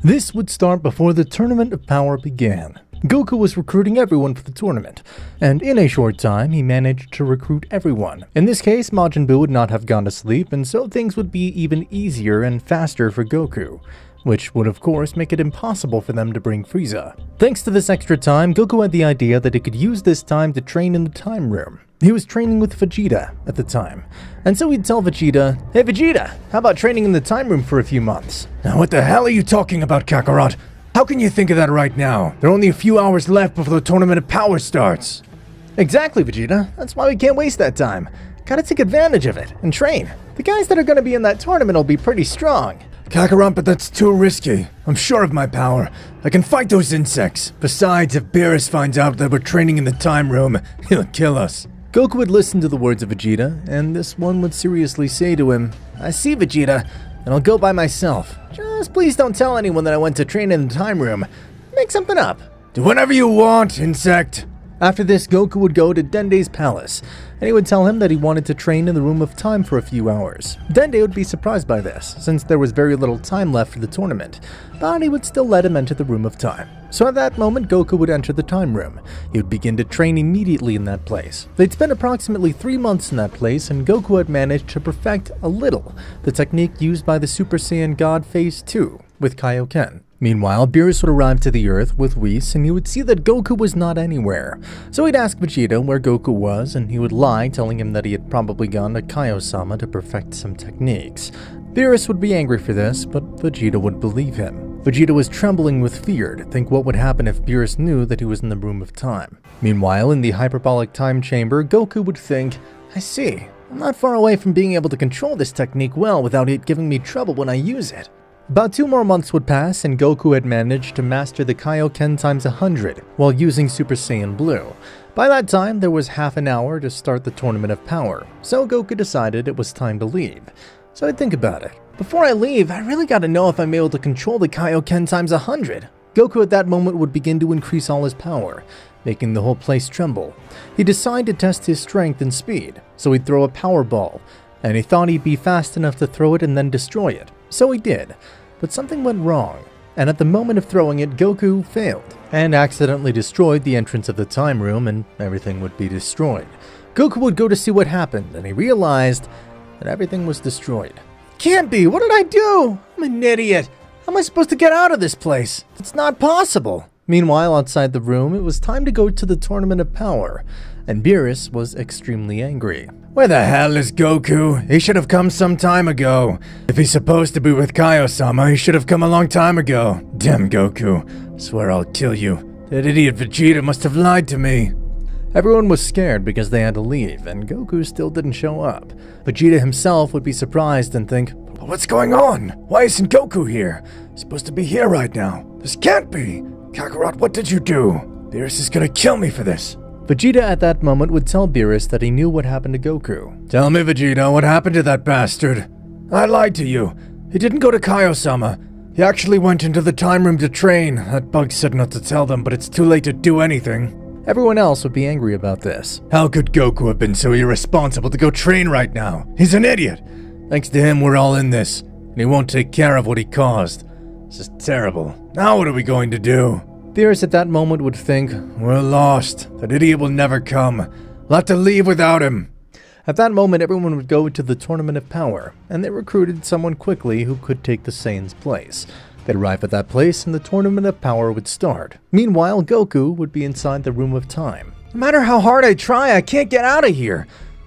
This would start before the Tournament of Power began. Goku was recruiting everyone for the tournament, and in a short time he managed to recruit everyone. In this case, Majin Buu would not have gone to sleep, and so things would be even easier and faster for Goku, which would of course make it impossible for them to bring Frieza. Thanks to this extra time, Goku had the idea that he could use this time to train in the time room. He was training with Vegeta at the time, and so he'd tell Vegeta, "Hey Vegeta, how about training in the time room for a few months?" Now what the hell are you talking about, Kakarot? How can you think of that right now? There are only a few hours left before the Tournament of Power starts. Exactly, Vegeta. That's why we can't waste that time. Gotta take advantage of it and train. The guys that are gonna be in that tournament will be pretty strong. Kakarot, but that's too risky. I'm sure of my power. I can fight those insects. Besides, if Beerus finds out that we're training in the time room, he'll kill us. Goku would listen to the words of Vegeta, and this one would seriously say to him, "I see, Vegeta, and I'll go by myself. Just please don't tell anyone that I went to train in the time room. Make something up." Do whatever you want, insect. After this, Goku would go to Dende's palace, and he would tell him that he wanted to train in the Room of Time for a few hours. Dende would be surprised by this, since there was very little time left for the tournament, but he would still let him enter the Room of Time. So at that moment, Goku would enter the time room. He would begin to train immediately in that place. They'd spent approximately 3 months in that place, and Goku had managed to perfect a little the technique used by the Super Saiyan God Phase 2 with Kaioken. Meanwhile, Beerus would arrive to the Earth with Whis, and he would see that Goku was not anywhere. So he'd ask Vegeta where Goku was, and he would lie, telling him that he had probably gone to Kaio-sama to perfect some techniques. Beerus would be angry for this, but Vegeta would believe him. Vegeta was trembling with fear to think what would happen if Beerus knew that he was in the Room of Time. Meanwhile, in the hyperbolic time chamber, Goku would think, "I see, I'm not far away from being able to control this technique well without it giving me trouble when I use it." About 2 more months would pass, and Goku had managed to master the Kaioken times 100 while using Super Saiyan Blue. By that time, there was half an hour to start the Tournament of Power, so Goku decided it was time to leave. So I'd think about it. Before I leave, I really gotta know if I'm able to control the Kaioken times 100. Goku at that moment would begin to increase all his power, making the whole place tremble. He decided to test his strength and speed, so he'd throw a power ball, and he thought he'd be fast enough to throw it and then destroy it. So he did, but something went wrong, and at the moment of throwing it, Goku failed, and accidentally destroyed the entrance of the time room, and everything would be destroyed. Goku would go to see what happened, and he realized that everything was destroyed. Can't be! What did I do? I'm an idiot! How am I supposed to get out of this place? It's not possible! Meanwhile, outside the room, it was time to go to the Tournament of Power, and Beerus was extremely angry. Where the hell is Goku? He should have come some time ago. If he's supposed to be with Kaio-sama, he should have come a long time ago. Damn Goku. Swear I'll kill you. That idiot Vegeta must have lied to me. Everyone was scared because they had to leave, and Goku still didn't show up. Vegeta himself would be surprised and think, "What's going on? Why isn't Goku here? He's supposed to be here right now. This can't be. Kakarot, what did you do? Beerus is gonna kill me for this." Vegeta at that moment would tell Beerus that he knew what happened to Goku. Tell me, Vegeta, what happened to that bastard? I lied to you. He didn't go to Kaio-sama. He actually went into the time room to train. That bug said not to tell them, but it's too late to do anything. Everyone else would be angry about this. How could Goku have been so irresponsible to go train right now? He's an idiot. Thanks to him, we're all in this, and he won't take care of what he caused. This is terrible. Now what are we going to do? Beerus at that moment would think, "We're lost. That idiot will never come. We'll have to leave without him." At that moment, everyone would go to the Tournament of Power, and they recruited someone quickly who could take the Saiyan's place. They'd arrive at that place, and the Tournament of Power would start. Meanwhile, Goku would be inside the Room of Time. No matter how hard I try, I can't get out of here.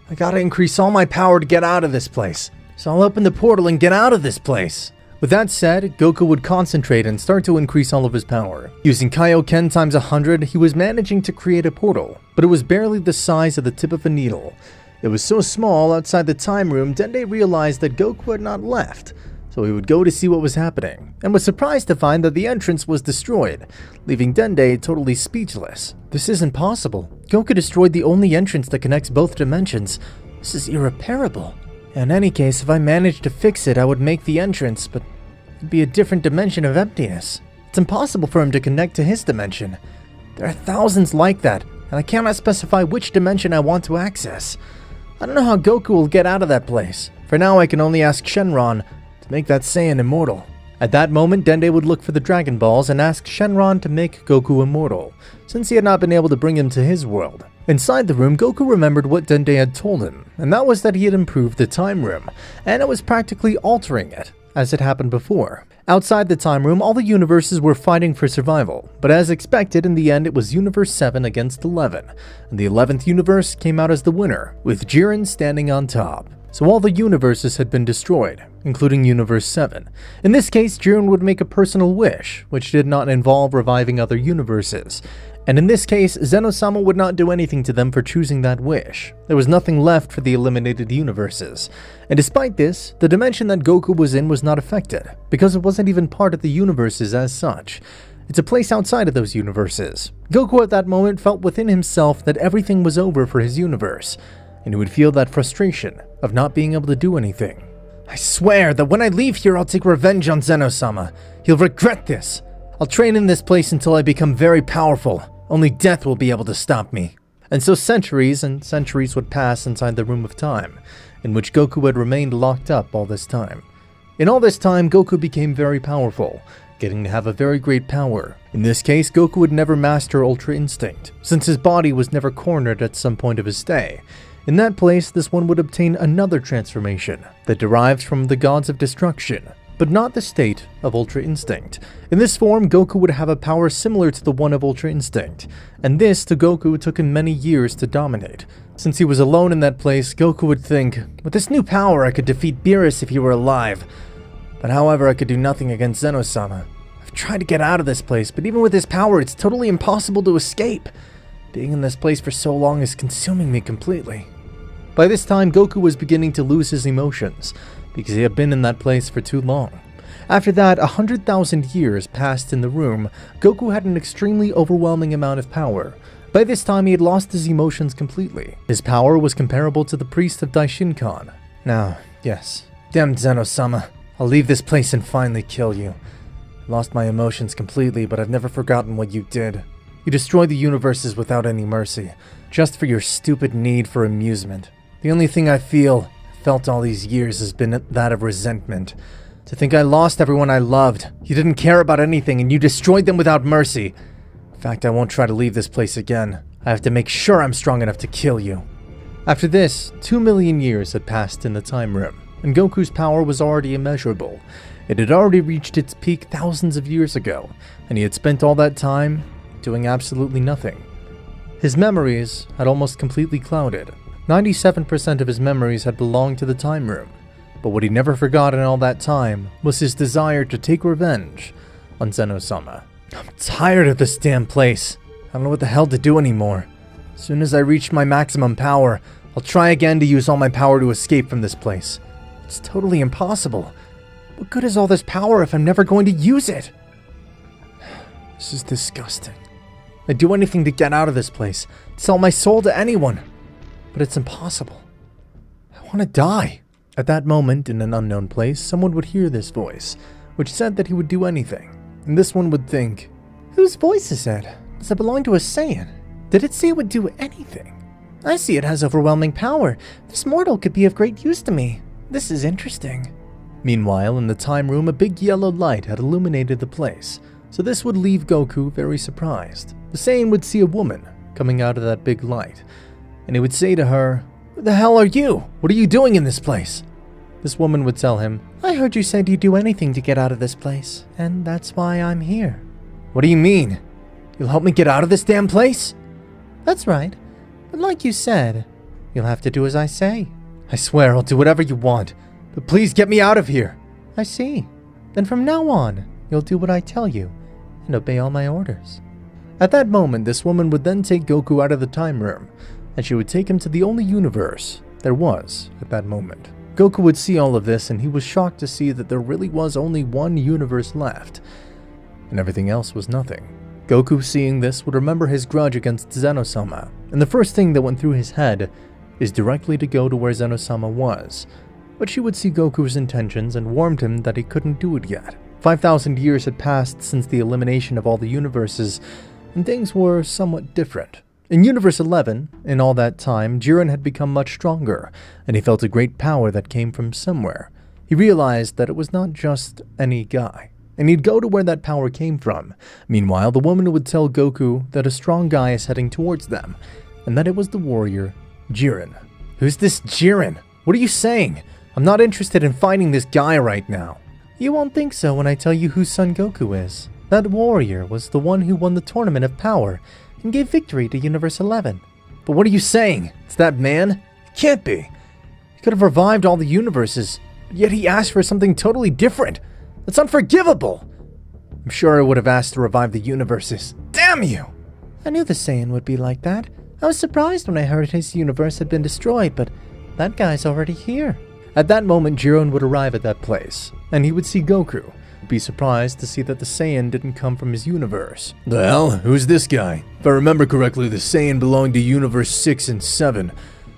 I gotta increase all my power to get out of this place. So I'll open the portal and get out of this place. With that said, Goku would concentrate and start to increase all of his power. Using Kaioken times 100, he was managing to create a portal, but it was barely the size of the tip of a needle. It was so small outside the time room, Dende realized that Goku had not left, so he would go to see what was happening, and was surprised to find that the entrance was destroyed, leaving Dende totally speechless. This isn't possible. Goku destroyed the only entrance that connects both dimensions. This is irreparable. In any case, if I managed to fix it, I would make the entrance, but it'd be a different dimension of emptiness. It's impossible for him to connect to his dimension. There are thousands like that, and I cannot specify which dimension I want to access. I don't know how Goku will get out of that place. For now, I can only ask Shenron to make that Saiyan immortal. At that moment, Dende would look for the Dragon Balls and ask Shenron to make Goku immortal, since he had not been able to bring him to his world. Inside the room, Goku remembered what Dende had told him, and that was that he had improved the time room, and it was practically altering it, as it happened before. Outside the time room, all the universes were fighting for survival, but as expected, in the end it was Universe 7 against 11, and the 11th universe came out as the winner, with Jiren standing on top. So all the universes had been destroyed, including Universe 7. In this case, Jiren would make a personal wish, which did not involve reviving other universes. And in this case, Zeno-sama would not do anything to them for choosing that wish. There was nothing left for the eliminated universes. And despite this, the dimension that Goku was in was not affected, because it wasn't even part of the universes as such. It's a place outside of those universes. Goku at that moment felt within himself that everything was over for his universe, and he would feel that frustration of not being able to do anything. I swear that when I leave here, I'll take revenge on Zeno-sama. He'll regret this. I'll train in this place until I become very powerful. Only death will be able to stop me. And so centuries and centuries would pass inside the Room of Time, in which Goku had remained locked up all this time. In all this time, Goku became very powerful, getting to have a very great power. In this case, Goku would never master Ultra Instinct, since his body was never cornered at some point of his stay. In that place, this one would obtain another transformation that derives from the gods of destruction, but not the state of Ultra Instinct. In this form, Goku would have a power similar to the one of Ultra Instinct, and this to Goku took him many years to dominate. Since he was alone in that place, Goku would think, with this new power I could defeat Beerus if he were alive. But however, I could do nothing against Zeno-sama. I've tried to get out of this place, but even with his power, it's totally impossible to escape. Being in this place for so long is consuming me completely. By this time, Goku was beginning to lose his emotions, because he had been in that place for too long. After that, 100,000 years passed in the room. Goku had an extremely overwhelming amount of power. By this time, he had lost his emotions completely. His power was comparable to the priest of Daishinkan. Now, yes, damn Zeno-sama, I'll leave this place and finally kill you. I lost my emotions completely, but I've never forgotten what you did. You destroyed the universes without any mercy, just for your stupid need for amusement. The only thing I felt all these years has been that of resentment. To think I lost everyone I loved. You didn't care about anything and you destroyed them without mercy. In fact, I won't try to leave this place again. I have to make sure I'm strong enough to kill you. After this, 2 million years had passed in the time room, and Goku's power was already immeasurable. It had already reached its peak thousands of years ago, and he had spent all that time doing absolutely nothing. His memories had almost completely clouded. 97% of his memories had belonged to the time room, but what he never forgot in all that time was his desire to take revenge on Zeno-sama. I'm tired of this damn place. I don't know what the hell to do anymore. As soon as I reach my maximum power, I'll try again to use all my power to escape from this place. It's totally impossible. What good is all this power if I'm never going to use it? This is disgusting. I'd do anything to get out of this place, sell my soul to anyone. But it's impossible. I want to die. At that moment, in an unknown place, someone would hear this voice, which said that he would do anything. And this one would think, whose voice is it? Does it belong to a Saiyan? Did it say it would do anything? I see it has overwhelming power. This mortal could be of great use to me. This is interesting. Meanwhile, in the time room, a big yellow light had illuminated the place, so this would leave Goku very surprised. The Saiyan would see a woman coming out of that big light, and he would say to her, "Who the hell are you? What are you doing in this place?" This woman would tell him, "I heard you said you'd do anything to get out of this place, and that's why I'm here." "What do you mean? You'll help me get out of this damn place?" "That's right, but like you said, you'll have to do as I say." "I swear I'll do whatever you want, but please get me out of here." "I see. Then from now on, you'll do what I tell you, and obey all my orders." At that moment, this woman would then take Goku out of the time room, and she would take him to the only universe there was at that moment. Goku would see all of this, and he was shocked to see that there really was only one universe left, and everything else was nothing. Goku, seeing this, would remember his grudge against Zeno-sama, and the first thing that went through his head is directly to go to where Zeno-sama was. But she would see Goku's intentions and warned him that he couldn't do it yet. 5,000 years had passed since the elimination of all the universes, and things were somewhat different. In Universe 11, in all that time, Jiren had become much stronger, and he felt a great power that came from somewhere. He realized that it was not just any guy, and he'd go to where that power came from. Meanwhile, the woman would tell Goku that a strong guy is heading towards them, and that it was the warrior, Jiren. Who's this Jiren? What are you saying? I'm not interested in fighting this guy right now. You won't think so when I tell you who Son Goku is. That warrior was the one who won the Tournament of Power and gave victory to Universe 11. But what are you saying? It's that man? It can't be. He could have revived all the universes, but yet he asked for something totally different. That's unforgivable. I'm sure I would have asked to revive the universes. Damn you! I knew the Saiyan would be like that. I was surprised when I heard his universe had been destroyed, but that guy's already here. At that moment, Jiren would arrive at that place, and he would see Goku. Be surprised to see that the Saiyan didn't come from his universe. The hell? Who's this guy? If I remember correctly, the Saiyan belonged to Universe 6 and 7.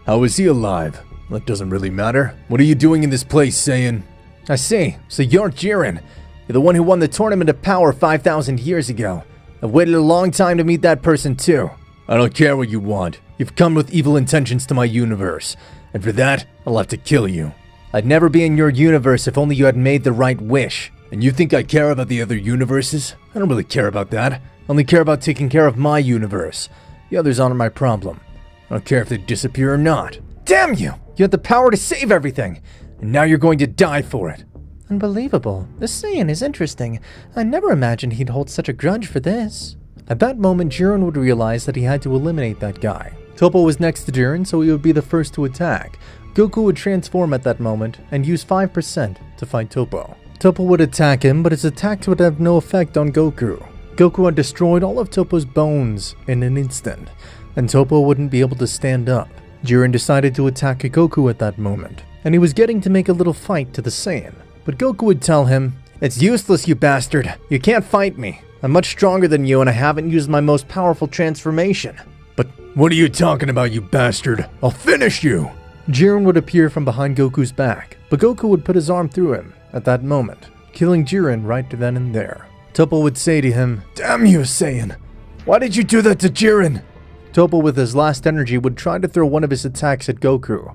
How is he alive? That doesn't really matter. What are you doing in this place, Saiyan? I see. So you're Jiren. You're the one who won the Tournament of Power 5,000 years ago. I've waited a long time to meet that person too. I don't care what you want. You've come with evil intentions to my universe, and for that, I'll have to kill you. I'd never be in your universe if only you had made the right wish. And you think I care about the other universes? I don't really care about that. I only care about taking care of my universe. The others aren't my problem. I don't care if they disappear or not. Damn you! You had the power to save everything, and now you're going to die for it. Unbelievable. This Saiyan is interesting. I never imagined he'd hold such a grudge for this. At that moment, Jiren would realize that he had to eliminate that guy. Toppo was next to Jiren, so he would be the first to attack. Goku would transform at that moment and use 5% to fight Toppo. Toppo would attack him, but his attacks would have no effect on Goku. Goku had destroyed all of Toppo's bones in an instant, and Toppo wouldn't be able to stand up. Jiren decided to attack Goku at that moment, and he was getting to make a little fight to the Saiyan. But Goku would tell him, "It's useless, you bastard. You can't fight me. I'm much stronger than you, and I haven't used my most powerful transformation." But what are you talking about, you bastard? I'll finish you! Jiren would appear from behind Goku's back, but Goku would put his arm through him at that moment, killing Jiren right then and there. Toppo would say to him, "Damn you, Saiyan! Why did you do that to Jiren?" Toppo, with his last energy, would try to throw one of his attacks at Goku,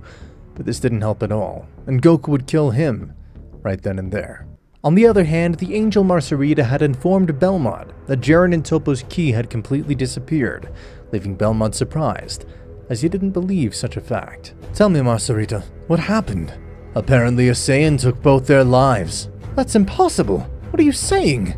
but this didn't help at all, and Goku would kill him right then and there. On the other hand, the Angel Marcerita had informed Belmont that Jiren and Toppo's ki had completely disappeared, leaving Belmont surprised, as he didn't believe such a fact. "Tell me, Marcerita, what happened?" "Apparently a Saiyan took both their lives." "That's impossible! What are you saying?"